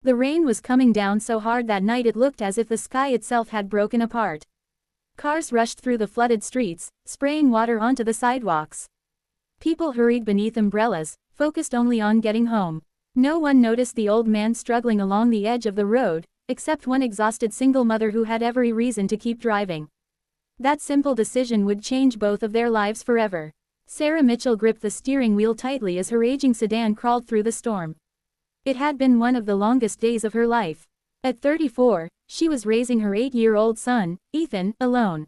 The rain was coming down so hard that night it looked as if the sky itself had broken apart. Cars rushed through the flooded streets, spraying water onto the sidewalks. People hurried beneath umbrellas, focused only on getting home. No one noticed the old man struggling along the edge of the road, except one exhausted single mother who had every reason to keep driving. That simple decision would change both of their lives forever. Sarah Mitchell gripped the steering wheel tightly as her aging sedan crawled through the storm. It had been one of the longest days of her life. At 34, she was raising her 8-year-old son, Ethan, alone.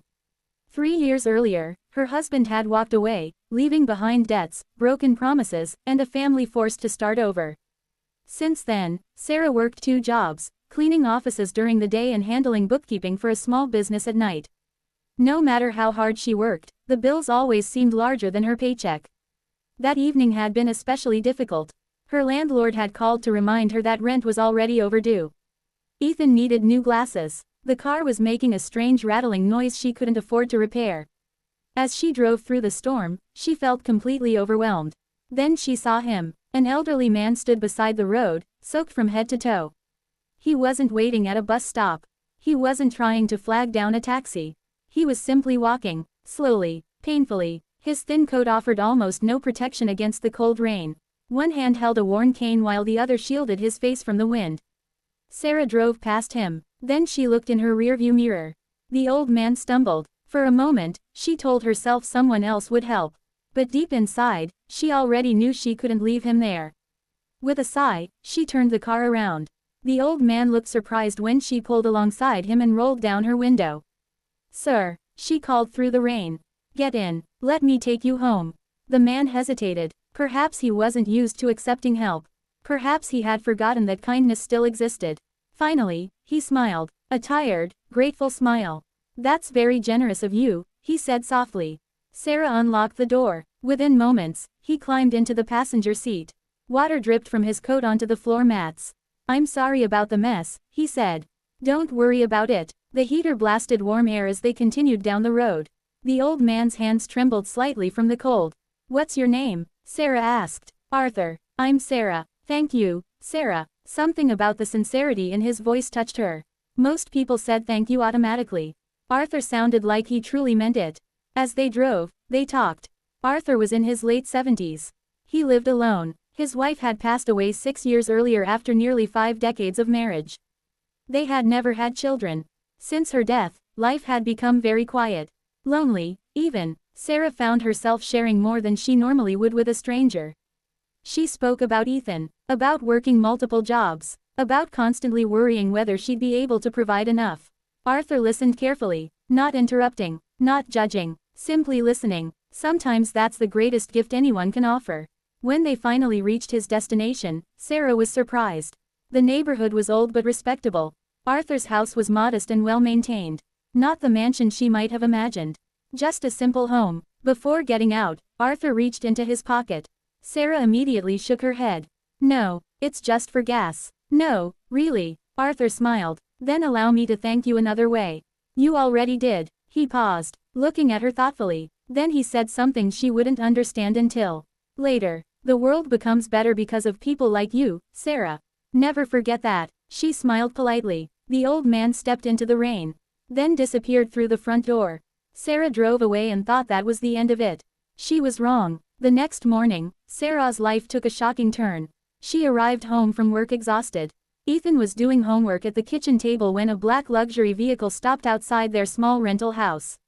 3 years earlier, her husband had walked away, leaving behind debts, broken promises, and a family forced to start over. Since then, Sarah worked 2 jobs, cleaning offices during the day and handling bookkeeping for a small business at night. No matter how hard she worked, the bills always seemed larger than her paycheck. That evening had been especially difficult. Her landlord had called to remind her that rent was already overdue. Ethan needed new glasses. The car was making a strange rattling noise she couldn't afford to repair. As she drove through the storm, she felt completely overwhelmed. Then she saw him. An elderly man stood beside the road, soaked from head to toe. He wasn't waiting at a bus stop. He wasn't trying to flag down a taxi. He was simply walking, slowly, painfully. His thin coat offered almost no protection against the cold rain. One hand held a worn cane while the other shielded his face from the wind. Sarah drove past him. Then she looked in her rearview mirror. The old man stumbled. For a moment, she told herself someone else would help. But deep inside, she already knew she couldn't leave him there. With a sigh, she turned the car around. The old man looked surprised when she pulled alongside him and rolled down her window. "Sir," she called through the rain. "Get in. Let me take you home." The man hesitated. Perhaps he wasn't used to accepting help. Perhaps he had forgotten that kindness still existed. Finally, he smiled. A tired, grateful smile. "That's very generous of you," he said softly. Sarah unlocked the door. Within moments, he climbed into the passenger seat. Water dripped from his coat onto the floor mats. "I'm sorry about the mess," he said. "Don't worry about it." The heater blasted warm air as they continued down the road. The old man's hands trembled slightly from the cold. "What's your name?" Sarah asked. "Arthur." "I'm Sarah." "Thank you, Sarah." Something about the sincerity in his voice touched her. Most people said thank you automatically. Arthur sounded like he truly meant it. As they drove, they talked. Arthur was in his late 70s. He lived alone. His wife had passed away 6 years earlier after nearly 5 decades of marriage. They had never had children. Since her death, life had become very quiet. Lonely, even. Sarah found herself sharing more than she normally would with a stranger. She spoke about Ethan, about working multiple jobs, about constantly worrying whether she'd be able to provide enough. Arthur listened carefully, not interrupting, not judging, simply listening. Sometimes that's the greatest gift anyone can offer. When they finally reached his destination, Sarah was surprised. The neighborhood was old but respectable. Arthur's house was modest and well-maintained. Not the mansion she might have imagined. Just a simple home. Before getting out, Arthur reached into his pocket. Sarah immediately shook her head. "No, it's just for gas." "No, really." Arthur smiled. "Then allow me to thank you another way." "You already did." He paused, looking at her thoughtfully. Then he said something she wouldn't understand until later. "The world becomes better because of people like you, Sarah. Never forget that." She smiled politely. The old man stepped into the rain, then disappeared through the front door. Sarah drove away and thought that was the end of it. She was wrong. The next morning, Sarah's life took a shocking turn. She arrived home from work exhausted. Ethan was doing homework at the kitchen table when a black luxury vehicle stopped outside their small rental house.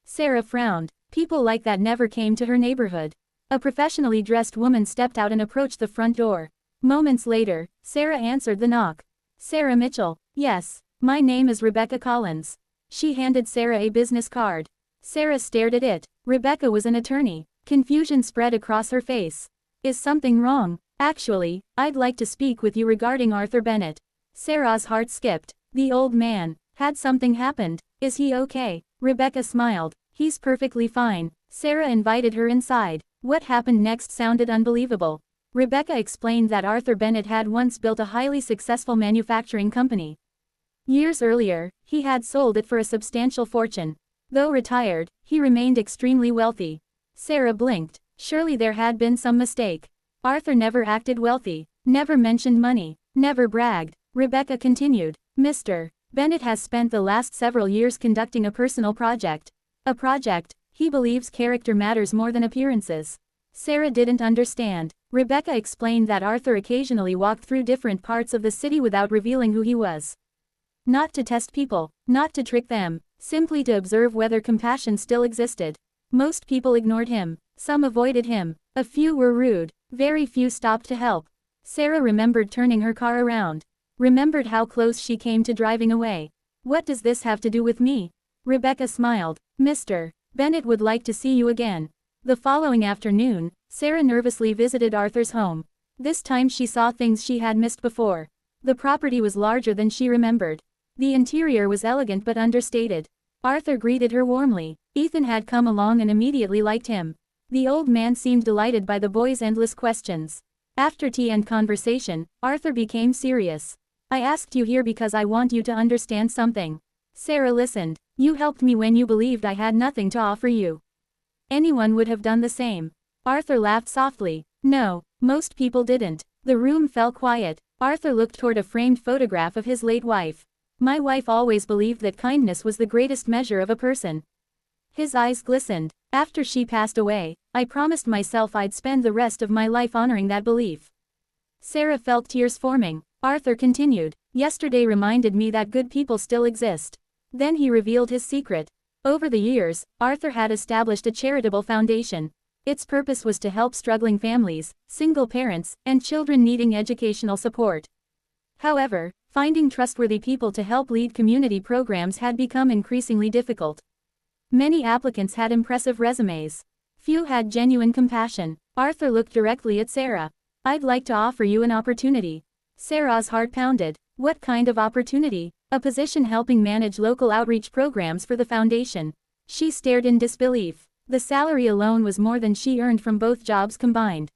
Sarah frowned. People like that never came to her neighborhood. A professionally dressed woman stepped out and approached the front door. Moments later, Sarah answered the knock. "Sarah Mitchell." "Yes, my name is Rebecca Collins." She handed Sarah a business card. Sarah stared at it. Rebecca was an attorney. Confusion spread across her face. "Is something wrong?" "Actually, I'd like to speak with you regarding Arthur Bennett." Sarah's heart skipped. The old man. Had something happened? Is he okay? Rebecca smiled. "He's perfectly fine." Sarah invited her inside. What happened next sounded unbelievable. Rebecca explained that Arthur Bennett had once built a highly successful manufacturing company. Years earlier, he had sold it for a substantial fortune. Though retired, he remained extremely wealthy. Sarah blinked. Surely there had been some mistake. Arthur never acted wealthy, never mentioned money, never bragged. Rebecca continued. Mr. Bennett has spent the last several years conducting a personal project. A project he believes character matters more than appearances. Sarah didn't understand. Rebecca explained that Arthur occasionally walked through different parts of the city without revealing who he was. Not to test people, not to trick them, simply to observe whether compassion still existed. Most people ignored him, some avoided him, a few were rude, very few stopped to help. Sarah remembered turning her car around. Remembered how close she came to driving away. What does this have to do with me? Rebecca smiled. Mr. Bennett would like to see you again. The following afternoon, Sarah nervously visited Arthur's home. This time she saw things she had missed before. The property was larger than she remembered. The interior was elegant but understated. Arthur greeted her warmly. Ethan had come along and immediately liked him. The old man seemed delighted by the boy's endless questions. After tea and conversation, Arthur became serious. I asked you here because I want you to understand something. Sarah listened. You helped me when you believed I had nothing to offer you. Anyone would have done the same. Arthur laughed softly. No, most people didn't. The room fell quiet. Arthur looked toward a framed photograph of his late wife. My wife always believed that kindness was the greatest measure of a person. His eyes glistened. After she passed away, I promised myself I'd spend the rest of my life honoring that belief. Sarah felt tears forming. Arthur continued. Yesterday reminded me that good people still exist. Then he revealed his secret. Over the years, Arthur had established a charitable foundation. Its purpose was to help struggling families, single parents, and children needing educational support. However, finding trustworthy people to help lead community programs had become increasingly difficult. Many applicants had impressive resumes. Few had genuine compassion. Arthur looked directly at Sarah. I'd like to offer you an opportunity. Sarah's heart pounded. What kind of opportunity? A position helping manage local outreach programs for the foundation. She stared in disbelief. The salary alone was more than she earned from both jobs combined.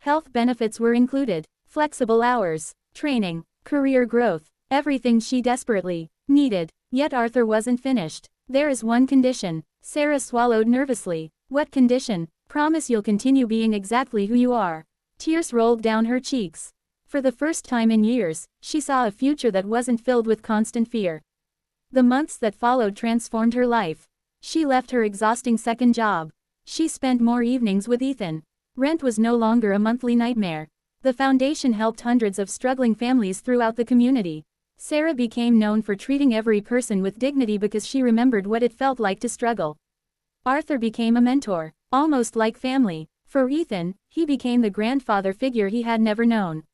Health benefits were included, flexible hours, training, career growth, everything she desperately needed. Yet Arthur wasn't finished. There is one condition. Sarah swallowed nervously. What condition? Promise you'll continue being exactly who you are. Tears rolled down her cheeks. For the first time in years, she saw a future that wasn't filled with constant fear. The months that followed transformed her life. She left her exhausting second job. She spent more evenings with Ethan. Rent was no longer a monthly nightmare. The foundation helped hundreds of struggling families throughout the community. Sarah became known for treating every person with dignity because she remembered what it felt like to struggle. Arthur became a mentor, almost like family. For Ethan, he became the grandfather figure he had never known.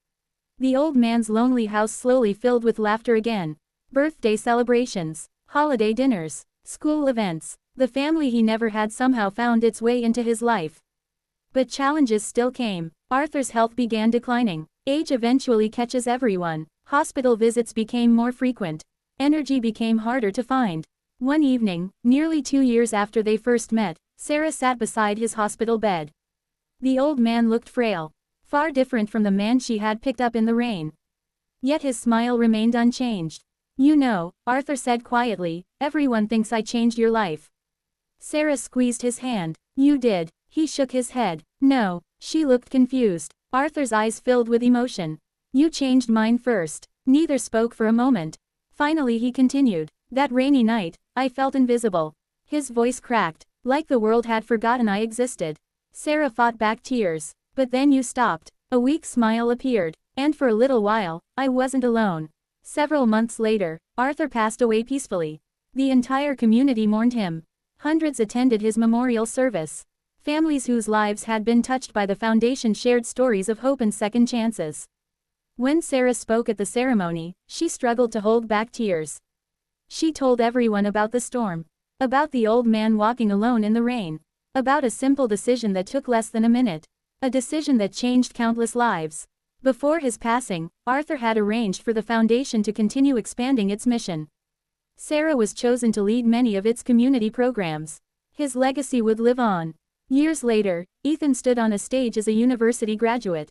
The old man's lonely house slowly filled with laughter again. Birthday celebrations, holiday dinners, school events. The family he never had somehow found its way into his life. But challenges still came. Arthur's health began declining. Age eventually catches everyone. Hospital visits became more frequent. Energy became harder to find. One evening, nearly 2 years after they first met, Sarah sat beside his hospital bed. The old man looked frail. Far different from the man she had picked up in the rain. Yet his smile remained unchanged. You know, Arthur said quietly, everyone thinks I changed your life. Sarah squeezed his hand. You did. He shook his head. No. She looked confused. Arthur's eyes filled with emotion. You changed mine first. Neither spoke for a moment. Finally he continued. That rainy night, I felt invisible. His voice cracked, like the world had forgotten I existed. Sarah fought back tears. But then you stopped. A weak smile appeared. And for a little while, I wasn't alone. Several months later, Arthur passed away peacefully. The entire community mourned him. Hundreds attended his memorial service. Families whose lives had been touched by the foundation shared stories of hope and second chances. When Sarah spoke at the ceremony, she struggled to hold back tears. She told everyone about the storm. About the old man walking alone in the rain. About a simple decision that took less than a minute. A decision that changed countless lives. Before his passing, Arthur had arranged for the foundation to continue expanding its mission. Sarah was chosen to lead many of its community programs. His legacy would live on. Years later, Ethan stood on a stage as a university graduate.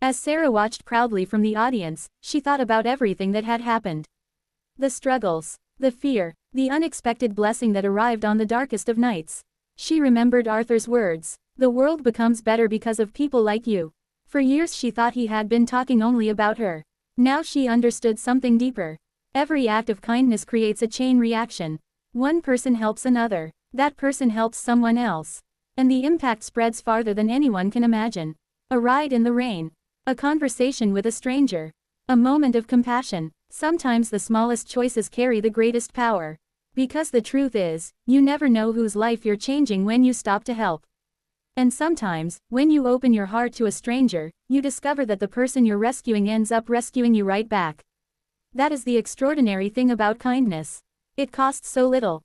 As Sarah watched proudly from the audience, she thought about everything that had happened. The struggles, the fear, the unexpected blessing that arrived on the darkest of nights. She remembered Arthur's words. The world becomes better because of people like you. For years she thought he had been talking only about her. Now she understood something deeper. Every act of kindness creates a chain reaction. One person helps another. That person helps someone else. And the impact spreads farther than anyone can imagine. A ride in the rain. A conversation with a stranger. A moment of compassion. Sometimes the smallest choices carry the greatest power. Because the truth is, you never know whose life you're changing when you stop to help. And sometimes, when you open your heart to a stranger, you discover that the person you're rescuing ends up rescuing you right back. That is the extraordinary thing about kindness. It costs so little,